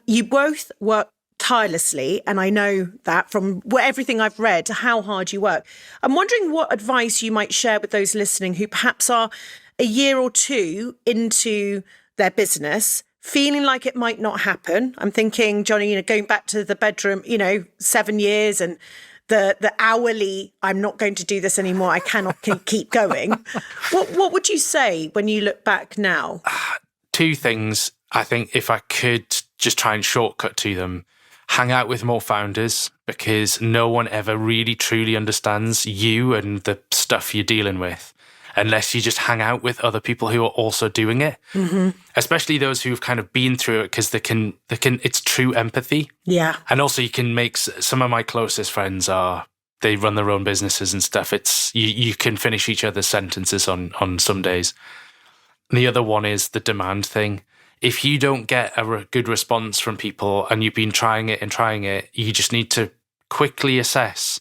You both work tirelessly, and I know that from everything I've read, how hard you work. I'm wondering what advice you might share with those listening who perhaps are a year or two into their business, feeling like it might not happen. I'm thinking, Jonny, you know, going back to the bedroom, you know, 7 years, and the hourly, I'm not going to do this anymore, I cannot keep going. What would you say when you look back now? Two things. I think if I could just try and shortcut to them, hang out with more founders, because no one ever really truly understands you and the stuff you're dealing with unless you just hang out with other people who are also doing it. Mm-hmm. Especially those who've kind of been through it, because they can, it's true empathy. Yeah. And also you can make, some of my closest friends they run their own businesses and stuff. It's, you can finish each other's sentences on some days. And the other one is the demand thing. If you don't get a good response from people and you've been trying it, you just need to quickly assess,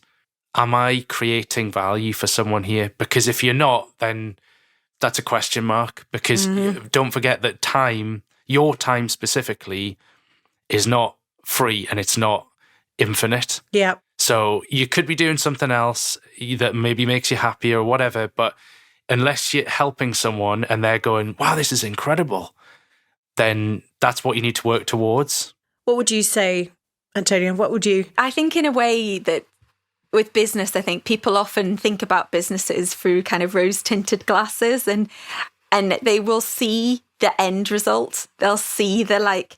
am I creating value for someone here? Because if you're not, then that's a question mark. Because don't forget that time, your time specifically, is not free and it's not infinite. Yeah. So you could be doing something else that maybe makes you happy or whatever, but unless you're helping someone and they're going, wow, this is incredible, then that's what you need to work towards. What would you say, Antonia? What would you? I think in a way that with business, I think people often think about businesses through kind of rose-tinted glasses, and they will see the end result. They'll see the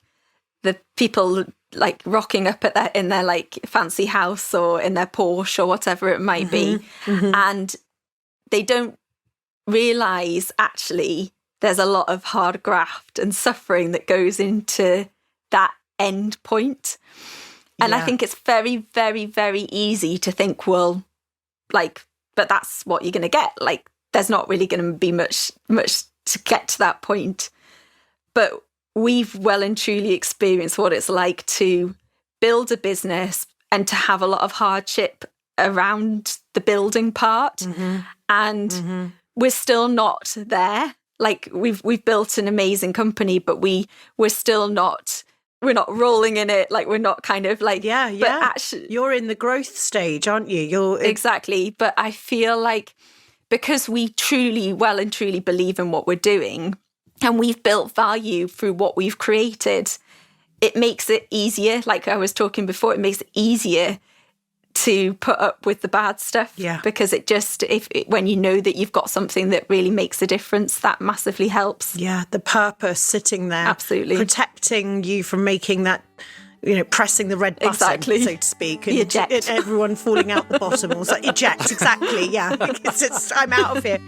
people like rocking up in their like fancy house or in their Porsche or whatever it might be. Mm-hmm. And they don't realise actually there's a lot of hard graft and suffering that goes into that end point. And I think it's very, very, very easy to think, well, like, but that's what you're going to get. Like, there's not really going to be much to get to that point. But we've well and truly experienced what it's like to build a business and to have a lot of hardship around the building part. Mm-hmm. And we're still not there. Like we've built an amazing company, but we're not rolling in it. Like we're not kind of like, But actually, you're in the growth stage, aren't you? Exactly. But I feel like because we truly believe in what we're doing and we've built value through what we've created, it makes it easier. Like I was talking before, it makes it easier to put up with the bad stuff. Yeah. Because when you know that you've got something that really makes a difference, that massively helps. Yeah, the purpose sitting there. Absolutely. Protecting you from making that, pressing the red button, exactly. so to speak. And eject. Everyone falling out the bottom. Or so, eject, exactly, yeah. I'm out of here.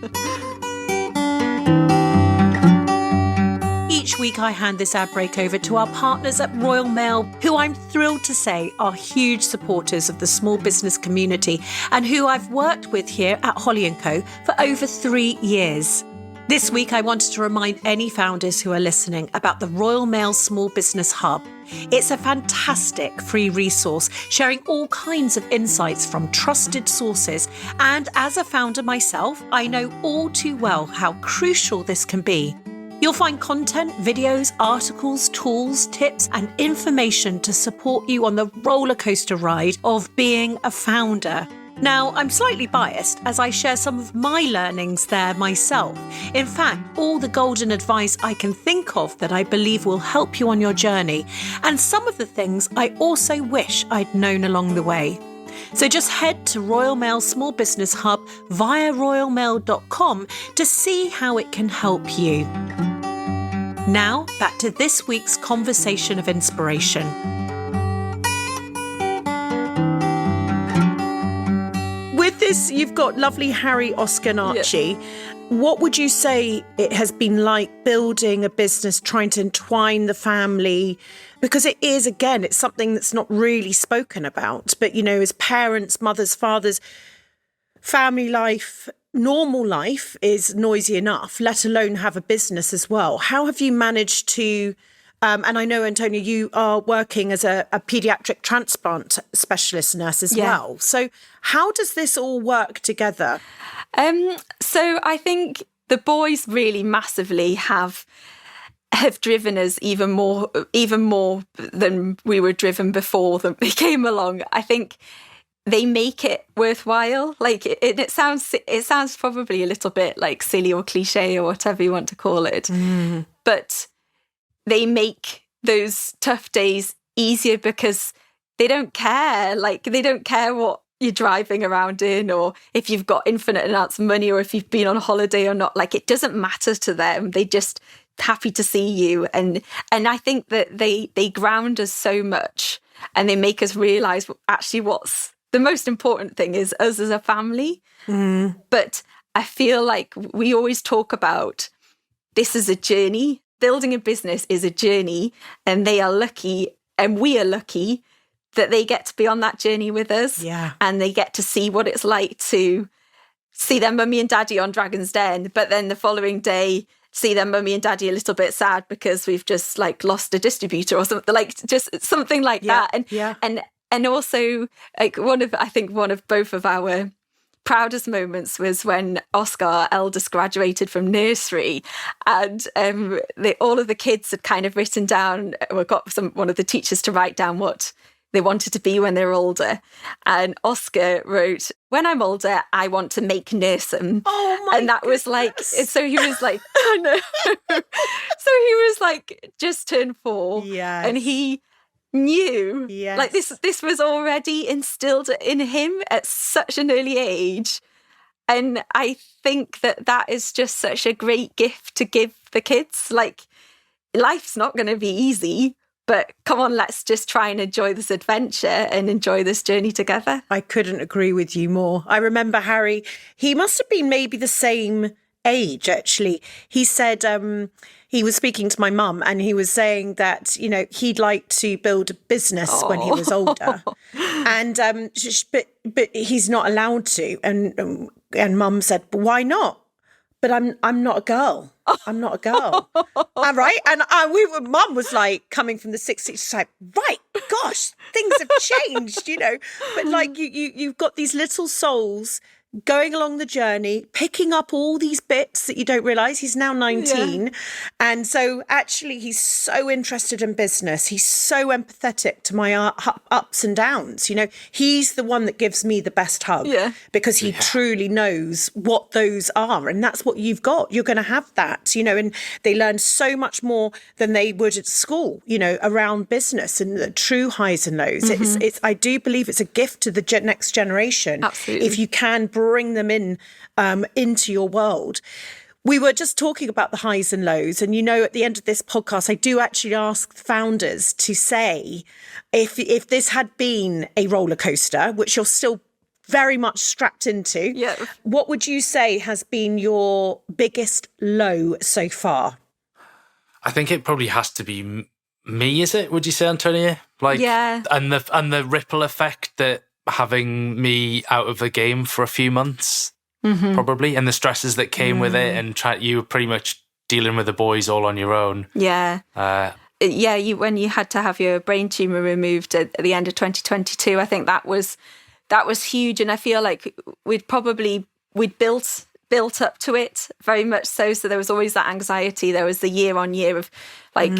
Each week I hand this ad break over to our partners at Royal Mail, who I'm thrilled to say are huge supporters of the small business community and who I've worked with here at Holly & Co. for over 3 years. This week I wanted to remind any founders who are listening about the Royal Mail Small Business Hub. It's a fantastic free resource sharing all kinds of insights from trusted sources, and as a founder myself, I know all too well how crucial this can be. You'll find content, videos, articles, tools, tips, and information to support you on the roller coaster ride of being a founder. Now, I'm slightly biased as I share some of my learnings there myself. In fact, all the golden advice I can think of that I believe will help you on your journey, and some of the things I also wish I'd known along the way. So just head to Royal Mail Small Business Hub via royalmail.com to see how it can help you. Now, back to this week's Conversation of Inspiration. With you've got lovely Harry, Oscar and Archie. What would you say it has been like building a business, trying to entwine the family? Because it is, again, it's something that's not really spoken about. But, you know, as parents, mothers, fathers, family life, normal life is noisy enough, let alone have a business as well. How have you managed to... and I know, Antonia, you are working as a paediatric transplant specialist nurse as well. So how does this all work together? So I think the boys really massively have driven us even more than we were driven before they came along. I think they make it worthwhile. Like it sounds probably a little bit like silly or cliche or whatever you want to call it, but they make those tough days easier because they don't care. Like they don't care what you're driving around in or if you've got infinite amounts of money or if you've been on holiday or not. Like it doesn't matter to them. They just happy to see you. And I think that they ground us so much and they make us realise actually what's the most important thing is us as a family. But I feel like we always talk about this is a journey. Building a business is a journey and they are lucky and we are lucky that they get to be on that journey with us. Yeah. And they get to see what it's like to see their mummy and daddy on Dragon's Den, but then the following day see their mummy and daddy a little bit sad because we've just like lost a distributor or something, like just something like that. And also like one of both of our proudest moments was when Oscar, our eldest, graduated from nursery, and all of the kids had kind of written down, or got one of the teachers to write down what they wanted to be when they were older. And Oscar wrote, "When I'm older, I want to make Nursem." Oh my And that goodness. was like, so he was like, I know. So he was like just turned 4. Yes. And he knew Yes. like this was already instilled in him at such an early age. And I think that is just such a great gift to give the kids. Like life's not going to be easy, but come on, let's just try and enjoy this adventure and enjoy this journey together. I couldn't agree with you more. I remember Harry, he must have been maybe the same age, actually. He said he was speaking to my mum and he was saying that, you know, he'd like to build a business when he was older. And but he's not allowed to. And mum said, "But why not?" "But I'm not a girl. I'm not a girl." All right. And mum was like, coming from the 60s, she's like, right, gosh, things have changed, you know. But like you've got these little souls going along the journey, picking up all these bits that you don't realise. He's now 19. Yeah. And so actually he's so interested in business. He's so empathetic to my ups and downs. You know, he's the one that gives me the best hug because he truly knows what those are. And that's what you've got. You're going to have that, you know, and they learn so much more than they would at school, you know, around business and the true highs and lows. Mm-hmm. It's I do believe it's a gift to the next generation. Absolutely. If you can bring them in into your world. We were just talking about the highs and lows. And, you know, at the end of this podcast, I do actually ask founders to say, if this had been a roller coaster, which you're still very much strapped into, what would you say has been your biggest low so far? I think it probably has to be me, is it? Would you say, Antonia? Like, and the ripple effect that having me out of the game for a few months, probably, and the stresses that came with it, and you were pretty much dealing with the boys all on your own. When you had to have your brain tumour removed at the end of 2022, I think that was huge, and I feel like we'd built up to it very much so there was always that anxiety. There was the year on year of like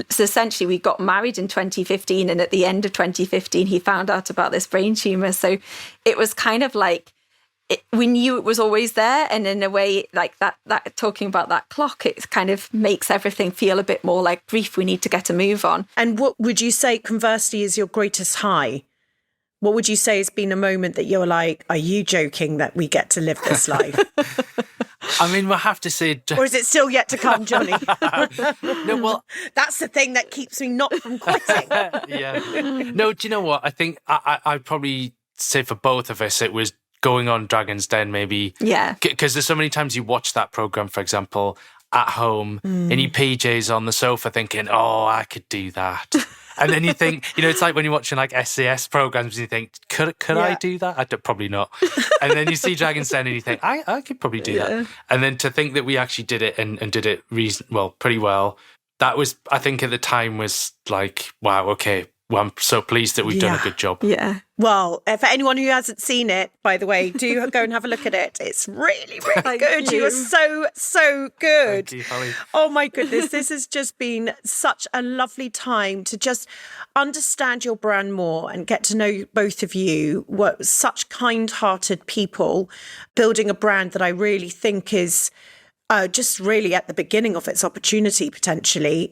so essentially we got married in 2015, and at the end of 2015 he found out about this brain tumour, so it was kind of like we knew it was always there, and in a way like that talking about that clock, it kind of makes everything feel a bit more like grief. We need to get a move on. And what would you say conversely is your greatest high? What would you say has been a moment that you're like, are you joking that we get to live this life? I mean, we'll have to say... Or is it still yet to come, Jonny? No, well... That's the thing that keeps me not from quitting. No, do you know what? I think I'd probably say for both of us, it was going on Dragon's Den, maybe. Yeah. Because there's so many times you watch that program, for example, at home in your PJs on the sofa thinking, oh, I could do that. And then you think, it's like when you're watching like SAS programs and you think, could I do that? Probably not. And then you see Dragon's Den and you think, I could probably do that. And then to think that we actually did it and did it pretty well, that was, I think at the time was like, wow, okay. Well, I'm so pleased that we've done a good job. Yeah. Well, for anyone who hasn't seen it, by the way, do go and have a look at it. It's really, really good. You are so good. Thank you, Holly. Oh my goodness, this has just been such a lovely time to just understand your brand more and get to know both of you. Were such kind-hearted people building a brand that I really think is just really at the beginning of its opportunity, potentially,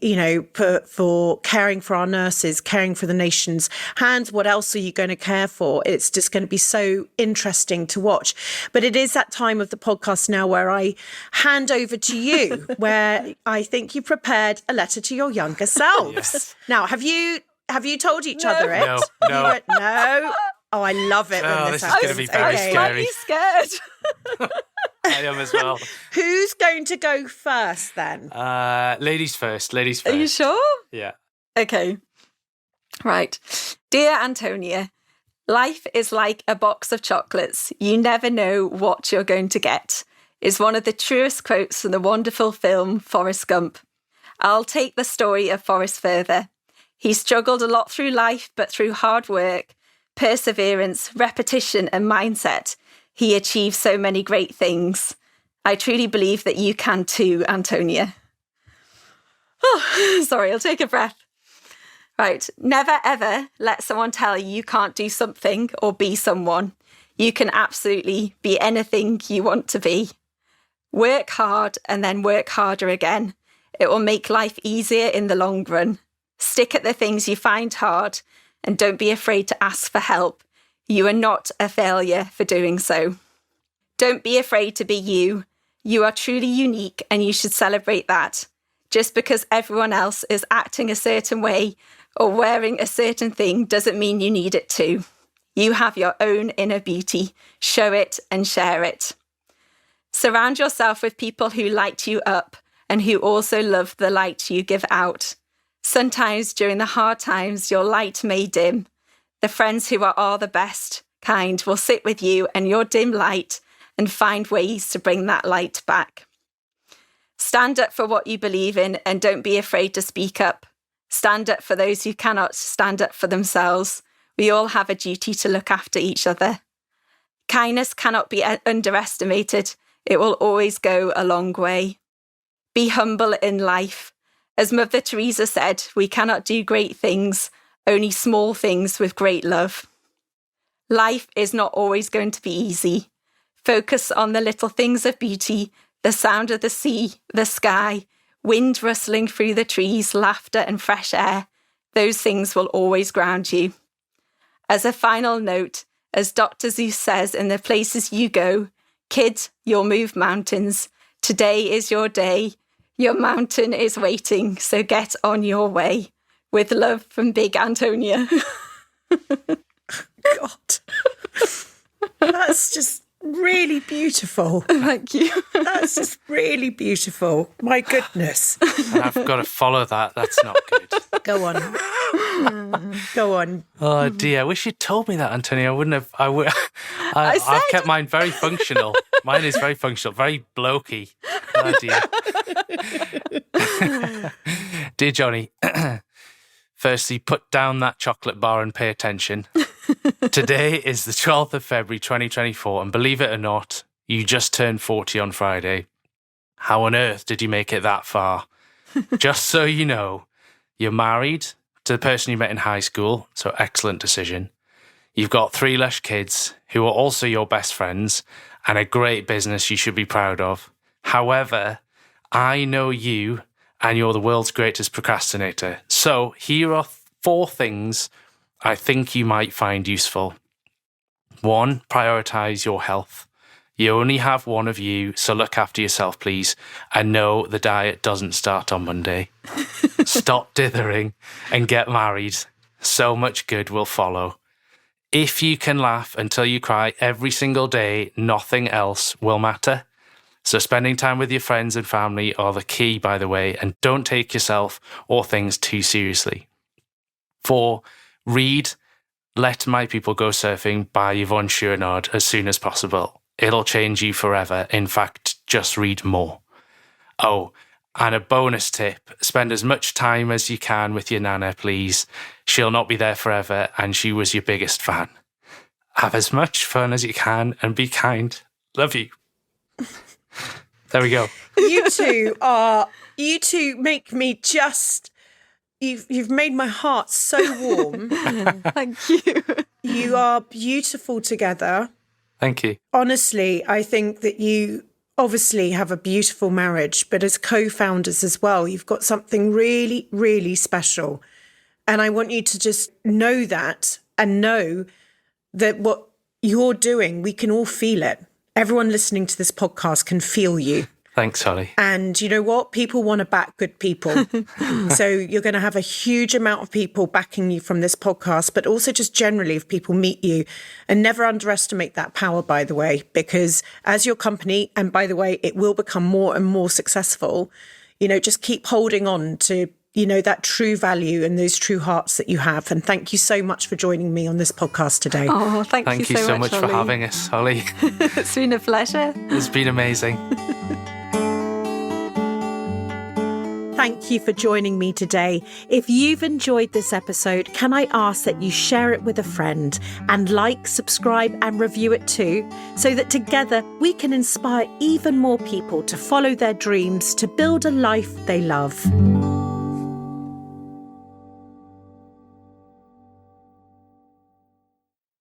for caring for our nurses, caring for the nation's hands. What else are you going to care for? It's just going to be so interesting to watch. But it is that time of the podcast now where I hand over to you, where I think you prepared a letter to your younger selves. Yes. Now, have you told each other it? No. No. Oh, I love it when this this is going to happens. be very I'm scary. slightly scared. I am as well. Who's going to go first then? Ladies first. Are you sure? Yeah. Okay. Right. Dear Antonia, life is like a box of chocolates. You never know what you're going to get, is one of the truest quotes from the wonderful film Forrest Gump. I'll take the story of Forrest further. He struggled a lot through life, but through hard work, perseverance, repetition, and mindset, he achieved so many great things. I truly believe that you can too, Antonia. Oh, sorry, I'll take a breath. Right. Never, ever let someone tell you can't do something or be someone. You can absolutely be anything you want to be. Work hard and then work harder again. It will make life easier in the long run. Stick at the things you find hard and don't be afraid to ask for help. You are not a failure for doing so. Don't be afraid to be you. You are truly unique and you should celebrate that. Just because everyone else is acting a certain way or wearing a certain thing doesn't mean you need it to. You have your own inner beauty. Show it and share it. Surround yourself with people who light you up and who also love the light you give out. Sometimes during the hard times, your light may dim. The friends who are the best kind will sit with you and your dim light and find ways to bring that light back. Stand up for what you believe in and don't be afraid to speak up. Stand up for those who cannot stand up for themselves. We all have a duty to look after each other. Kindness cannot be underestimated. It will always go a long way. Be humble in life. As Mother Teresa said, we cannot do great things, only small things with great love. Life is not always going to be easy. Focus on the little things of beauty, the sound of the sea, the sky, wind rustling through the trees, laughter and fresh air. Those things will always ground you. As a final note, as Dr. Seuss says in The Places You Go, kid, you'll move mountains. Today is your day. Your mountain is waiting, so get on your way. With love from Big Antonia. God. That's just really beautiful. Thank you. That's just really beautiful. My goodness. And I've got to follow that. That's not good. Go on. Go on. Oh dear, I wish you'd told me that, Antonia. I wouldn't have. I've kept mine very functional. Mine is very functional, very blokey. Oh dear. Dear Johnny, firstly, put down that chocolate bar and pay attention. Today is the 12th of February 2024, and believe it or not, you just turned 40 on Friday. How on earth did you make it that far? Just so you know, you're married to the person you met in high school, so excellent decision. You've got 3 lush kids who are also your best friends and a great business you should be proud of. However, I know you and you're the world's greatest procrastinator. So here are 4 things I think you might find useful. 1, prioritize your health. You only have one of you, so look after yourself, please. And no, the diet doesn't start on Monday. Stop dithering and get married. So much good will follow. if you can laugh until you cry every single day, nothing else will matter. So spending time with your friends and family are the key, by the way, and don't take yourself or things too seriously. 4, read Let My People Go Surfing by Yvonne Chouinard as soon as possible. It'll change you forever. In fact, just read more. Oh, and a bonus tip, spend as much time as you can with your nana, please. She'll not be there forever, and she was your biggest fan. Have as much fun as you can and be kind. Love you. There we go. You two make me just... You've made my heart so warm. Thank you. You are beautiful together. Thank you. Honestly, I think that you obviously have a beautiful marriage, but as co-founders as well, you've got something really, really special. And I want you to just know that and know that what you're doing, we can all feel it. Everyone listening to this podcast can feel you. Thanks, Holly. And you know what? People want to back good people. So you're going to have a huge amount of people backing you from this podcast, but also just generally if people meet you. And never underestimate that power, by the way, because as your company, and by the way, it will become more and more successful, just keep holding on to, that true value and those true hearts that you have. And thank you so much for joining me on this podcast today. Oh, thank you so much, for having us, Holly. It's been a pleasure. It's been amazing. Thank you for joining me today. If you've enjoyed this episode, can I ask that you share it with a friend and like, subscribe and review it too, so that together we can inspire even more people to follow their dreams, to build a life they love.